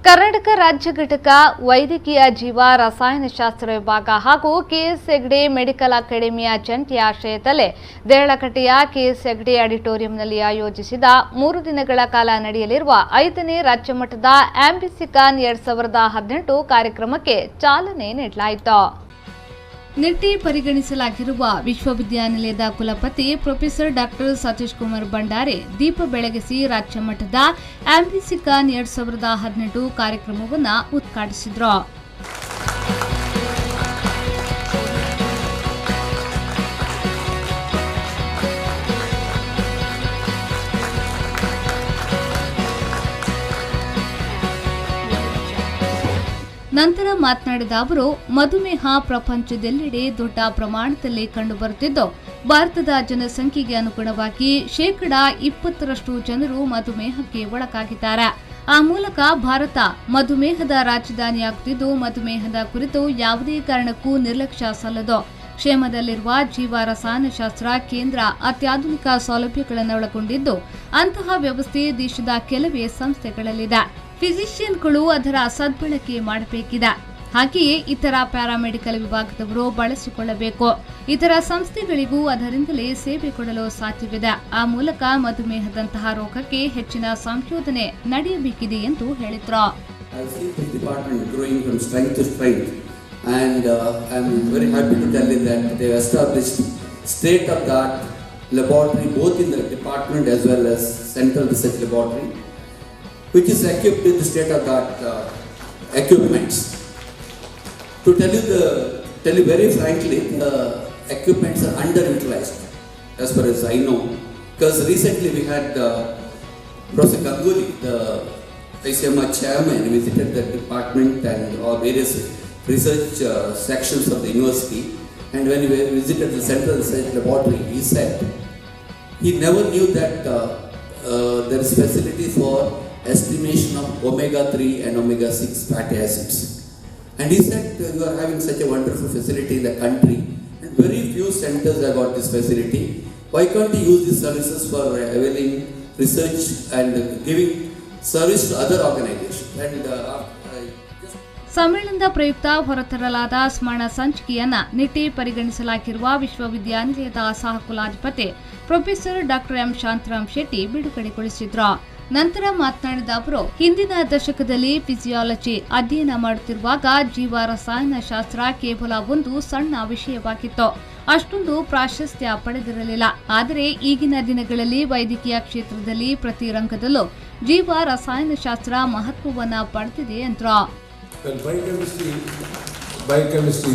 ಕರ್ನಾಟಕ ರಾಜ್ಯ ಘಟಕ ವೈದ್ಯಕೀಯ ಜೀವ ರಸಾಯನಶಾಸ್ತ್ರ ವಿಭಾಗ ಹಾಗೂ ಕೆಎಸ್ ಹೆಗ್ಡೆ ಮೆಡಿಕಲ್ ಅಕಾಡೆಮಿಯ ಜಂಟಿ ಆಶ್ರಯದಲ್ಲೇ ದೇರಳಕಟ್ಟೆಯ ಕೆಎಸ್ ಹೆಗ್ಡೆ ಆಡಿಟೋರಿಯಂನಲ್ಲಿ ಆಯೋಜಿಸಿದ 3 ದಿನಗಳ ಕಾಲ ನಡೆಯಲಿರುವ 5ನೇ ರಾಜ್ಯ ಮಟ್ಟದ ಆಂಬಿಸಿಕಾನ್ 2018 ಕಾರ್ಯಕ್ರಮಕ್ಕೆ ಚಾಲನೆ ನೀಡಲಾಯಿತು. ನಿಟ್ಟಿ ಪರಿಗಣಿಸಲಾಗಿರುವ ವಿಶ್ವವಿದ್ಯಾನಿಲಯದ ಕುಲಪತಿ ಪ್ರೊಫೆಸರ್ ಡಾಕ್ಟರ್ ಸತೀಶ್ ಕುಮಾರ್ ಭಂಡಾರಿ ದೀಪ ಬೆಳಗಿಸಿ ರಾಜ್ಯ ಮಟ್ಟದ ಆಂಬಿಸಿಕಾನ್ 2018 ಕಾರ್ಯಕ್ರಮವನ್ನು ಉದ್ಘಾಟಿಸಿದರು. ನಂತರ ಮಾತನಾಡಿದ ಅವರು, ಮಧುಮೇಹ ಪ್ರಪಂಚದೆಲ್ಲೆಡೆ ದೊಡ್ಡ ಪ್ರಮಾಣದಲ್ಲಿ ಕಂಡುಬರುತ್ತಿದ್ದು, ಭಾರತದ ಜನಸಂಖ್ಯೆಗೆ ಅನುಗುಣವಾಗಿ 20% ಜನರು ಮಧುಮೇಹಕ್ಕೆ ಒಳಗಾಗಿದ್ದಾರೆ. ಆ ಮೂಲಕ ಭಾರತ ಮಧುಮೇಹದ ರಾಜಧಾನಿಯಾಗುತ್ತಿದ್ದು, ಮಧುಮೇಹದ ಕುರಿತು ಯಾವುದೇ ಕಾರಣಕ್ಕೂ ನಿರ್ಲಕ್ಷ್ಯ ಸಲ್ಲದು. ಕ್ಷೇಮದಲ್ಲಿರುವ ಜೀವ ರಸಾಯನಶಾಸ್ತ್ರ ಕೇಂದ್ರ ಅತ್ಯಾಧುನಿಕ ಸೌಲಭ್ಯಗಳನ್ನು ಒಳಗೊಂಡಿದ್ದು, ಅಂತಹ ವ್ಯವಸ್ಥೆ ದೇಶದ ಕೆಲವೇ ಸಂಸ್ಥೆಗಳಲ್ಲಿದೆ. ಫಿಸಿಷಿಯನ್ಗಳು ಅದರ ಸದ್ಬಳಕೆ ಮಾಡಬೇಕಿದೆ. ಹಾಗೆಯೇ ಇತರ ಪ್ಯಾರಾಮೆಡಿಕಲ್ ವಿಭಾಗದವರು ಬಳಸಿಕೊಳ್ಳಬೇಕು. ಇತರ ಸಂಸ್ಥೆಗಳಿಗೂ ಅದರಿಂದಲೇ ಸೇವೆ ಕೊಡಲು ಸಾಧ್ಯವಿದೆ. ಆ ಮೂಲಕ ಮಧುಮೇಹದಂತಹ ರೋಗಕ್ಕೆ ಹೆಚ್ಚಿನ ಸಂಶೋಧನೆ ನಡೆಯಬೇಕಿದೆ ಎಂದು ಹೇಳಿದರು. And I'm very happy to tell you that they have established state-of-the-art laboratory both in the department as well as central research laboratory, which is equipped with the state-of-the-art equipments. To tell you very frankly, the equipments are underutilized as far as I know, because recently we had Professor Ganguly, the ICMR chairman, visited the department and various research sections of the university, and when we visited the central research laboratory, he said he never knew that there is facility for estimation of omega-3 and omega-6 fatty acids. And he said, you are having such a wonderful facility in the country, and very few centers have got this facility. Why can't you use these services for availing research and giving service to other organizations? And ಸಮ್ಮೇಳನದ ಪ್ರಯುಕ್ತ ಹೊರತರಲಾದ ಸ್ಮರಣ ಸಂಚಿಕೆಯನ್ನ ನಿಟ್ಟಿ ಪರಿಗಣಿಸಲಾಗಿರುವ ವಿಶ್ವವಿದ್ಯಾನಿಲಯದ ಸಹ ಕುಲಾಧಿಪತಿ professor doctor M Shantaram Shetty ಬಿಡುಗಡೆಗೊಳಿಸಿದ್ರು. ನಂತರ ಮಾತನಾಡಿದ ಅವರು, ಹಿಂದಿನ ದಶಕದಲ್ಲಿ ಫಿಸಿಯಾಲಜಿ ಅಧ್ಯಯನ ಮಾಡುತ್ತಿರುವಾಗ ಜೀವ ರಸಾಯನಶಾಸ್ತ್ರ ಕೇವಲ ಒಂದು ಸಣ್ಣ ವಿಷಯವಾಗಿತ್ತು. ಅಷ್ಟೊಂದು ಪ್ರಾಶಸ್ತ್ಯ ಪಡೆದಿರಲಿಲ್ಲ. ಆದರೆ ಈಗಿನ ದಿನಗಳಲ್ಲಿ ವೈದ್ಯಕೀಯ ಕ್ಷೇತ್ರದಲ್ಲಿ ಪ್ರತಿ ರಂಗದಲ್ಲೂ ಜೀವ ರಸಾಯನಶಾಸ್ತ್ರ ಮಹತ್ವವನ್ನು ಪಡೆದಿದೆ ಎಂದರು. Well, biochemistry,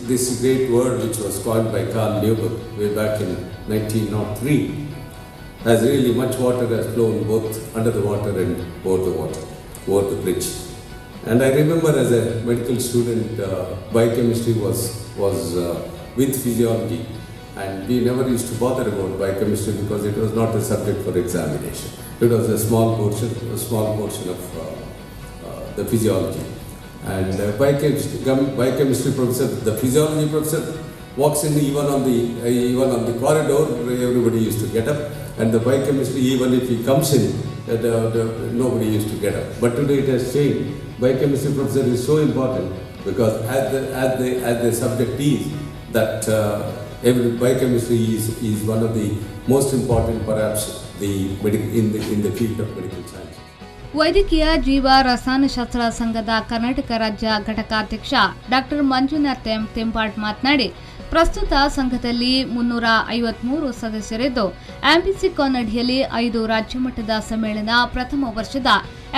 this great word which was coined by Carl Liebig way back in 1903, has really much water has flown both under the water and over the bridge. And I remember as a medical student, biochemistry was with physiology, and we never used to bother about biochemistry because it was not a subject for examination. It was a small portion of the physiology. And biochemistry professor, the physiology professor walks in even on the corridor, everybody used to get up, and the biochemistry, even if he comes in, nobody used to get up. But today it has changed. Biochemistry professor is so important because as the subject is that biochemistry is one of the most important, perhaps in the field of medical science. ವೈದ್ಯಕೀಯ ಜೀವ ರಸಾಯನಶಾಸ್ತ್ರ ಸಂಘದ ಕರ್ನಾಟಕ ರಾಜ್ಯ ಘಟಕಾಧ್ಯಕ್ಷ doctor Manjunath ತೆಂಬಾಡ್ ಮಾತನಾಡಿ, ಪ್ರಸ್ತುತ ಸಂಘದಲ್ಲಿ 353 ಸದಸ್ಯರಿದ್ದು, ಆಂಬಿಸಿಕಾನ್ ಅಡಿಯಲ್ಲಿ 5 ರಾಜ್ಯ ಮಟ್ಟದ ಸಮ್ಮೇಳನ, ಪ್ರಥಮ ವರ್ಷದ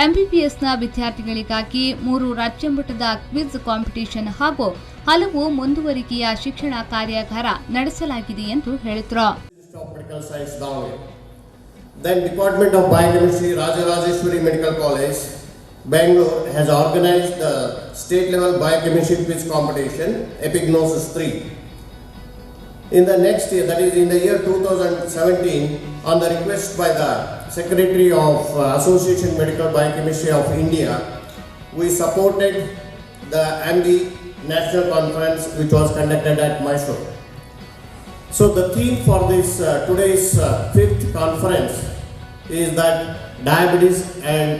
ಎಂಬಿಬಿಎಸ್ನ ವಿದ್ಯಾರ್ಥಿಗಳಿಗಾಗಿ 3 ರಾಜ್ಯ ಮಟ್ಟದ ಕ್ವಿಜ್ ಕಾಂಪಿಟಿಷನ್ ಹಾಗೂ ಹಲವು ಮುಂದುವರಿಕೆಯ ಶಿಕ್ಷಣ ಕಾರ್ಯಾಗಾರ ನಡೆಸಲಾಗಿದೆ ಎಂದು ಹೇಳಿದರು. Then Department of Biochemistry, Rajarajeshwari Medical College, Bangalore has organized the state level biochemistry quiz competition, Epignosis 3. In the next year, that is in the year 2017, on the request by the Secretary of Association Medical Biochemistry of India, we supported the AMBI National Conference which was conducted at Mysore. So the theme for this today's fifth conference is that diabetes and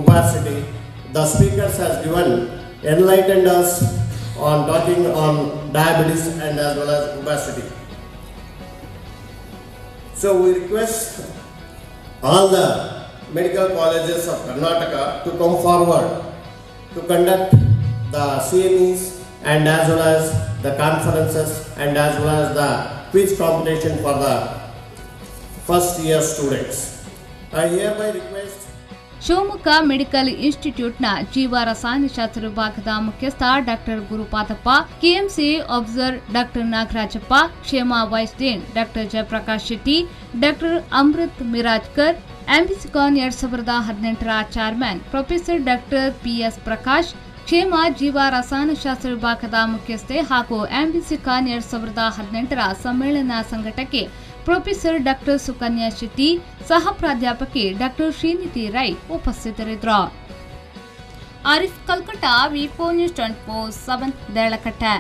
obesity the speakers has given enlightened us on talking on diabetes and as well as obesity. So we request all the medical colleges of Karnataka to come forward to conduct the CMEs and as well as the conferences and as well as the quiz competition for the first year students. I hereby request Shivamogga medical ಇನ್ಸ್ಟಿಟ್ಯೂಟ್ನ ಜೀವ ರಸಾಯನಶಾಸ್ತ್ರ ವಿಭಾಗದ ಮುಖ್ಯಸ್ಥ doctor Gurupadappa, KMC observer doctor Nagarajappa, Kshema vice dean doctor Jayaprakash Shetty, doctor Amrut Mirajkar, Ambicon 2018ರ chairman professor doctor PS Prakash, Kshema ಜೀವ ರಸಾಯನಶಾಸ್ತ್ರ ವಿಭಾಗದ ಮುಖ್ಯಸ್ಥೆ ಹಾಗೂ ಆಂಬಿಸಿಕಾನ್ 2018ರ ಸಮ್ಮೇಳನ ಸಂಘಟಕ್ಕೆ ಪ್ರೊಫೆಸರ್ ಡಾಕ್ಟರ್ ಸುಕನ್ಯಾ ಶೆಟ್ಟಿ, ಸಹ ಪ್ರಾಧ್ಯಾಪಕಿ ಡಾಕ್ಟರ್ ಶ್ರೀನಿಧಿ ರೈ ಉಪಸ್ಥಿತರಿದ್ದರು. ಆರಿಫ್ ಕಲ್ಕಟ್ಟ, ವಿ4 ನ್ಯೂಸ್ 24/7 ದೇಳಕಟ್ಟೆ.